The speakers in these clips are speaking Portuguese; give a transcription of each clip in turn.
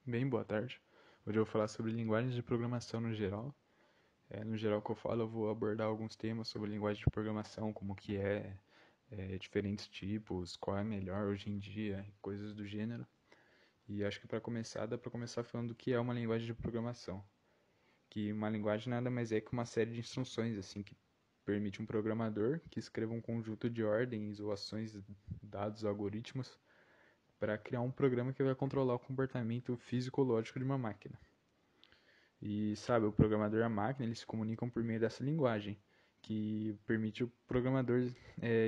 Bem, boa tarde. Hoje eu vou falar sobre linguagens de programação no geral. No geral que eu falo, eu vou abordar alguns temas sobre linguagem de programação, como que diferentes tipos, qual é a melhor hoje em dia, coisas do gênero. E acho que para começar, dá para começar falando do que é uma linguagem de programação. Que uma linguagem nada mais é que uma série de instruções, assim, que permite um programador que escreva um conjunto de ordens ou ações, dados, algoritmos, para criar um programa que vai controlar o comportamento físico-lógico de uma máquina. E, sabe, o programador e a máquina, eles se comunicam por meio dessa linguagem, que permite o programador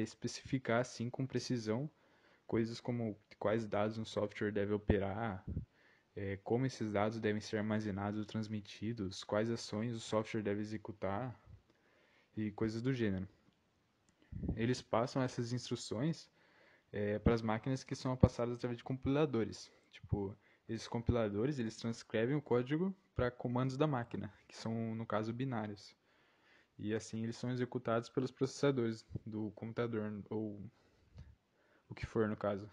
especificar, assim, com precisão, coisas como quais dados um software deve operar, como esses dados devem ser armazenados ou transmitidos, quais ações o software deve executar e coisas do gênero. Eles passam essas instruções para as máquinas que são passadas através de compiladores. Tipo, esses compiladores, eles transcrevem o código para comandos da máquina, que são, no caso, binários. E assim eles são executados pelos processadores do computador, ou o que for no caso.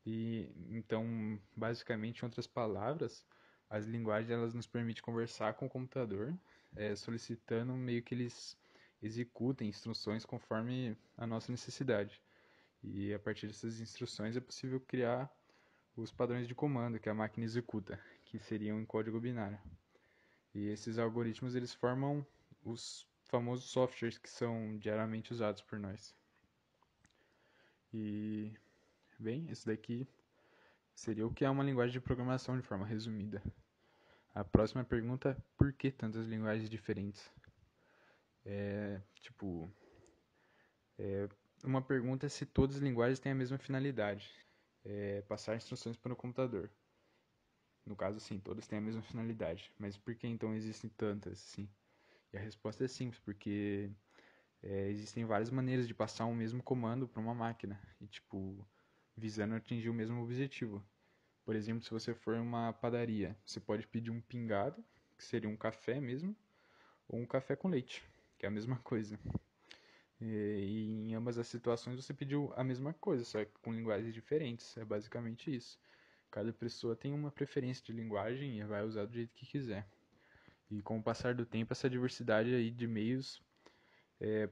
E então, basicamente, em outras palavras, as linguagens elas nos permitem conversar com o computador, solicitando meio que eles executem instruções conforme a nossa necessidade. E a partir dessas instruções é possível criar os padrões de comando que a máquina executa, que seriam em código binário. E esses algoritmos eles formam os famosos softwares que são diariamente usados por nós. E, bem, isso daqui seria o que é uma linguagem de programação de forma resumida. A próxima pergunta é por que tantas linguagens diferentes? Tipo, uma pergunta é se todas as linguagens têm a mesma finalidade, passar instruções para o computador. No caso, sim, todas têm a mesma finalidade. Mas por que então existem tantas, sim? E a resposta é simples, porque existem várias maneiras de passar um mesmo comando para uma máquina e tipo visando atingir o mesmo objetivo. Por exemplo, se você for em uma padaria, você pode pedir um pingado, que seria um café mesmo, ou um café com leite, que é a mesma coisa. E em ambas as situações você pediu a mesma coisa, só que com linguagens diferentes. É basicamente isso. Cada pessoa tem uma preferência de linguagem e vai usar do jeito que quiser. E com o passar do tempo, essa diversidade aí de meios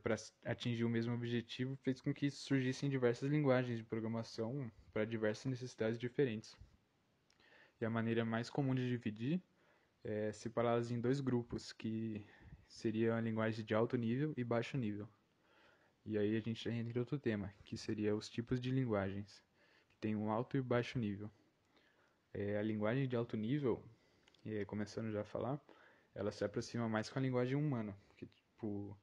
para atingir o mesmo objetivo fez com que surgissem diversas linguagens de programação para diversas necessidades diferentes. E a maneira mais comum de dividir é separá-las em dois grupos, que seria a linguagem de alto nível e baixo nível. E aí a gente entra em outro tema, que seria os tipos de linguagens, que tem um alto e baixo nível. A linguagem de alto nível, começando já a falar, ela se aproxima mais com a linguagem humana, que tipo,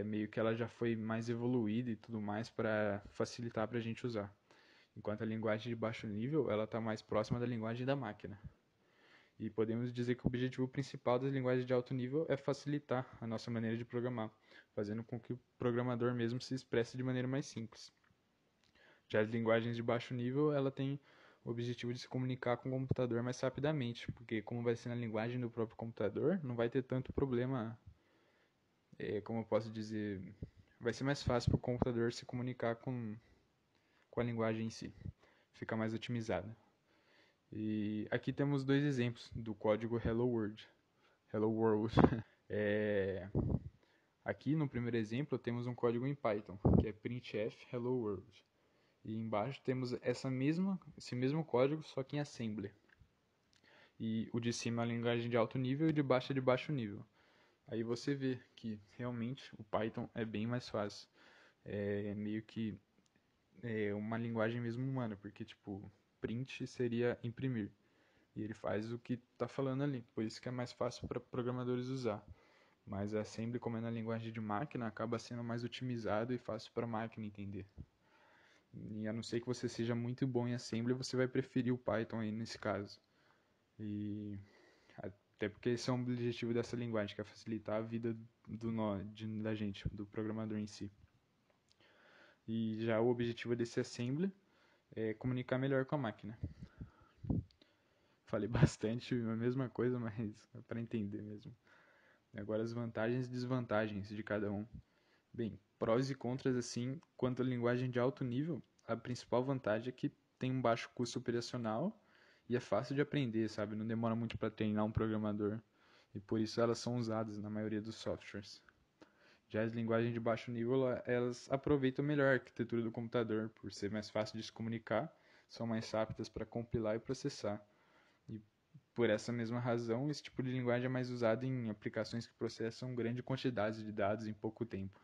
meio que ela já foi mais evoluída e tudo mais para facilitar para a gente usar. Enquanto a linguagem de baixo nível, ela está mais próxima da linguagem da máquina. E podemos dizer que o objetivo principal das linguagens de alto nível é facilitar a nossa maneira de programar, fazendo com que o programador mesmo se expresse de maneira mais simples. Já as linguagens de baixo nível, ela tem o objetivo de se comunicar com o computador mais rapidamente, porque como vai ser na linguagem do próprio computador, não vai ter tanto problema, como eu posso dizer, vai ser mais fácil para o computador se comunicar com a linguagem em si, fica mais otimizada. E aqui temos dois exemplos do código Hello World. Hello World. É, aqui no primeiro exemplo temos um código em Python, que é printf Hello World. E embaixo temos esse mesmo código, só que em assembly. E o de cima é a linguagem de alto nível e o de baixo é de baixo nível. Aí você vê que realmente o Python é bem mais fácil. É meio que uma linguagem mesmo humana, porque tipo, print seria imprimir. E ele faz o que está falando ali, por isso que é mais fácil para programadores usar. Mas a assembly, como é na linguagem de máquina, acaba sendo mais otimizado e fácil para a máquina entender. E a não ser que você seja muito bom em assembly, você vai preferir o Python aí nesse caso. E até porque esse é um objetivo dessa linguagem, que é facilitar a vida da gente, do programador em si. E já o objetivo desse assembly é comunicar melhor com a máquina. Falei bastante a mesma coisa, mas é para entender mesmo. Agora as vantagens e desvantagens de cada um. Bem, prós e contras assim, quanto à linguagem de alto nível, a principal vantagem é que tem um baixo custo operacional e é fácil de aprender, sabe? Não demora muito para treinar um programador. E por isso elas são usadas na maioria dos softwares. Já as linguagens de baixo nível, elas aproveitam melhor a arquitetura do computador, por ser mais fácil de se comunicar, são mais rápidas para compilar e processar. E por essa mesma razão, esse tipo de linguagem é mais usado em aplicações que processam grande quantidade de dados em pouco tempo.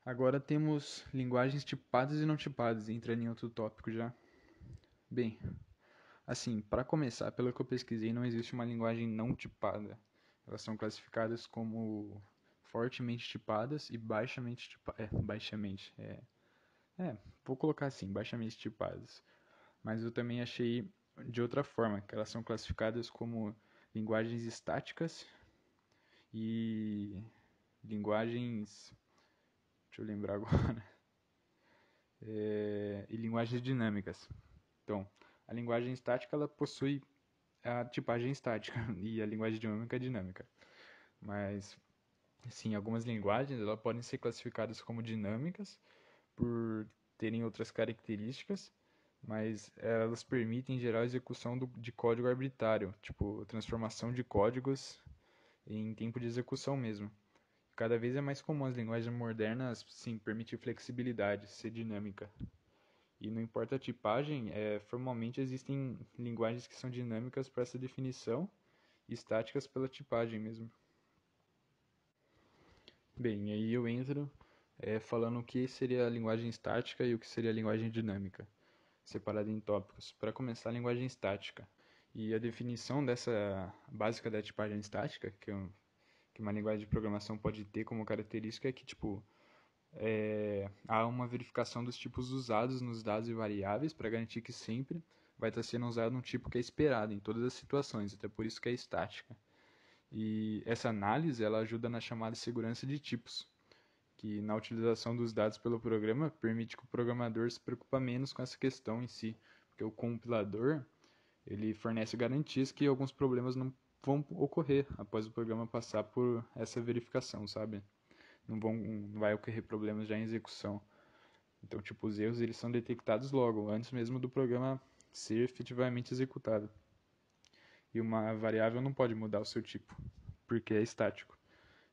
Agora temos linguagens tipadas e não tipadas, entrando em outro tópico já. Bem, assim, para começar, pelo que eu pesquisei, não existe uma linguagem não tipada. Elas são classificadas como fortemente tipadas e baixamente tipadas. Vou colocar assim, baixamente tipadas. Mas eu também achei de outra forma, que elas são classificadas como linguagens estáticas e linguagens. Deixa eu lembrar agora. E linguagens dinâmicas. Então, a linguagem estática ela possui a tipagem estática e a linguagem dinâmica é dinâmica. Mas, sim, algumas linguagens elas podem ser classificadas como dinâmicas por terem outras características, mas elas permitem em geral a execução de código arbitrário, tipo transformação de códigos em tempo de execução mesmo. Cada vez é mais comum as linguagens modernas, sim, permitir flexibilidade, ser dinâmica. E não importa a tipagem, formalmente existem linguagens que são dinâmicas para essa definição e estáticas pela tipagem mesmo. Bem, aí eu entro falando o que seria a linguagem estática e o que seria a linguagem dinâmica, separado em tópicos. Para começar, a linguagem estática. E a definição dessa básica da tipagem estática, que uma linguagem de programação pode ter como característica, é que, tipo, há uma verificação dos tipos usados nos dados e variáveis para garantir que sempre vai estar sendo usado um tipo que é esperado em todas as situações, até por isso que é estática. E essa análise ela ajuda na chamada segurança de tipos, que na utilização dos dados pelo programa permite que o programador se preocupe menos com essa questão em si, porque o compilador ele fornece garantias que alguns problemas não vão ocorrer após o programa passar por essa verificação, sabe? Não vai ocorrer problemas já em execução. Então, tipo, os erros eles são detectados logo, antes mesmo do programa ser efetivamente executado. E uma variável não pode mudar o seu tipo, porque é estático.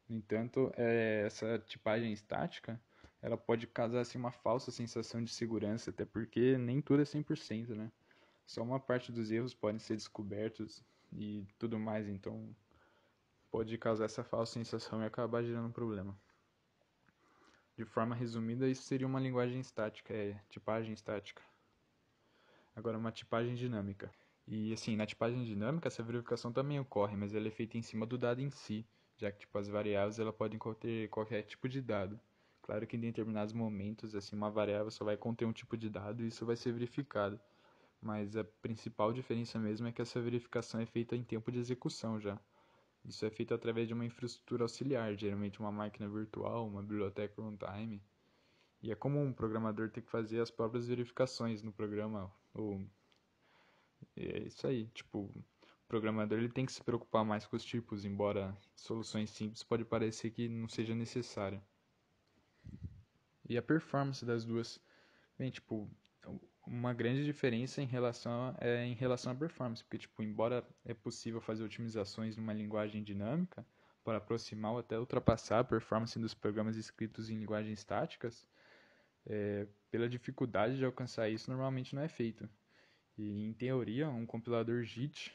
No entanto, essa tipagem estática, ela pode causar assim, uma falsa sensação de segurança, até porque nem tudo é 100%, né? Só uma parte dos erros podem ser descobertos e tudo mais, então pode causar essa falsa sensação e acabar gerando um problema. De forma resumida, isso seria uma linguagem estática, tipagem estática. Agora, uma tipagem dinâmica. E assim, na tipagem dinâmica, essa verificação também ocorre, mas ela é feita em cima do dado em si, já que tipo, as variáveis ela podem conter qualquer tipo de dado. Claro que em determinados momentos, assim, uma variável só vai conter um tipo de dado e isso vai ser verificado. Mas a principal diferença mesmo é que essa verificação é feita em tempo de execução já. Isso é feito através de uma infraestrutura auxiliar, geralmente uma máquina virtual, uma biblioteca runtime. E é comum um programador ter que fazer as próprias verificações no programa. É isso aí, tipo, o programador ele tem que se preocupar mais com os tipos, embora soluções simples pode parecer que não seja necessário. E a performance das duas, bem, tipo, uma grande diferença em relação à performance, porque tipo, embora é possível fazer otimizações numa linguagem dinâmica para aproximar ou até ultrapassar a performance dos programas escritos em linguagens estáticas, pela dificuldade de alcançar isso normalmente não é feito. E em teoria, um compilador JIT,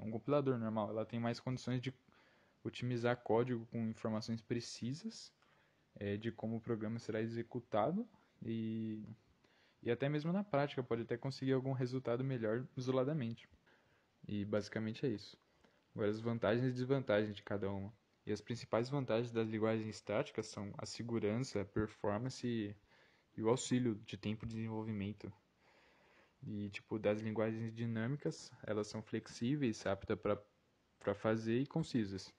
um compilador normal, ela tem mais condições de otimizar código com informações precisas de como o programa será executado e e até mesmo na prática pode até conseguir algum resultado melhor isoladamente. E basicamente é isso. Agora as vantagens e desvantagens de cada uma. E as principais vantagens das linguagens estáticas são a segurança, a performance e o auxílio de tempo de desenvolvimento. E tipo, das linguagens dinâmicas, elas são flexíveis, aptas para fazer e concisas.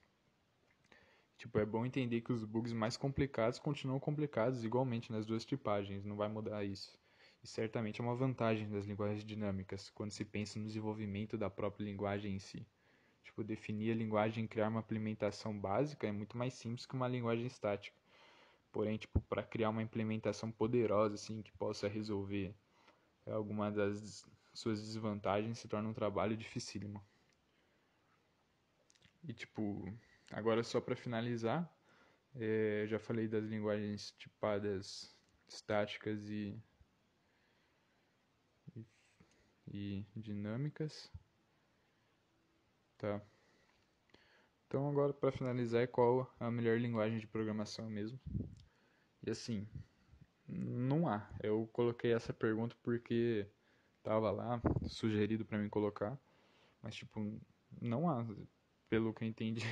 Tipo, é bom entender que os bugs mais complicados continuam complicados igualmente nas duas tipagens, não vai mudar isso. E certamente é uma vantagem das linguagens dinâmicas, quando se pensa no desenvolvimento da própria linguagem em si. Tipo, definir a linguagem e criar uma implementação básica é muito mais simples que uma linguagem estática. Porém, tipo, para criar uma implementação poderosa, assim, que possa resolver alguma das suas desvantagens se torna um trabalho dificílimo. E tipo, agora só para finalizar, já falei das linguagens tipadas, estáticas e dinâmicas, tá? Então agora para finalizar, qual a melhor linguagem de programação mesmo? E assim, não há. Eu coloquei essa pergunta porque tava lá sugerido para mim colocar, mas tipo, não há. Pelo que eu entendi,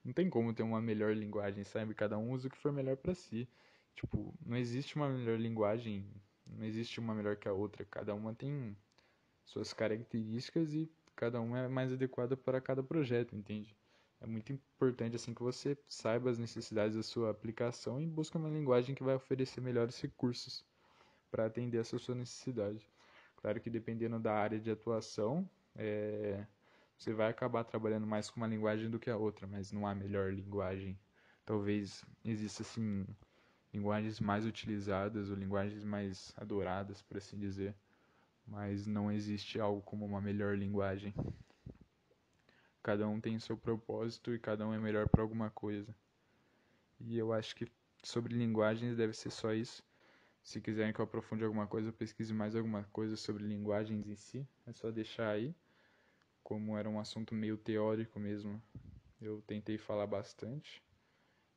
não tem como ter uma melhor linguagem, sabe? Cada um usa o que for melhor para si. Tipo, não existe uma melhor linguagem, não existe uma melhor que a outra. Cada uma tem suas características e cada uma é mais adequada para cada projeto, entende? É muito importante assim que você saiba as necessidades da sua aplicação e busque uma linguagem que vai oferecer melhores recursos para atender essa sua necessidade. Claro que dependendo da área de atuação, você vai acabar trabalhando mais com uma linguagem do que a outra, mas não há melhor linguagem. Talvez exista assim linguagens mais utilizadas ou linguagens mais adoradas, por assim dizer, mas não existe algo como uma melhor linguagem. Cada um tem seu propósito e cada um é melhor para alguma coisa. E eu acho que sobre linguagens deve ser só isso. Se quiserem que eu aprofunde alguma coisa, eu pesquise mais alguma coisa sobre linguagens em si, é só deixar aí. Como era um assunto meio teórico mesmo, eu tentei falar bastante.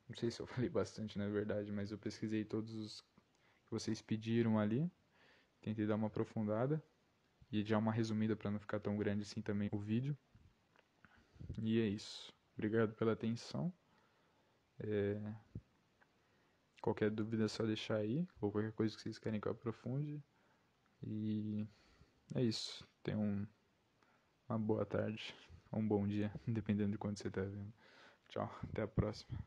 Não sei se eu falei bastante na verdade, mas eu pesquisei todos os que vocês pediram ali. Tentei dar uma aprofundada e já uma resumida para não ficar tão grande assim também o vídeo. E é isso. Obrigado pela atenção. Qualquer dúvida é só deixar aí, ou qualquer coisa que vocês querem que eu aprofunde. E é isso. Tenham uma boa tarde, ou um bom dia, dependendo de quando você está vendo. Tchau, até a próxima.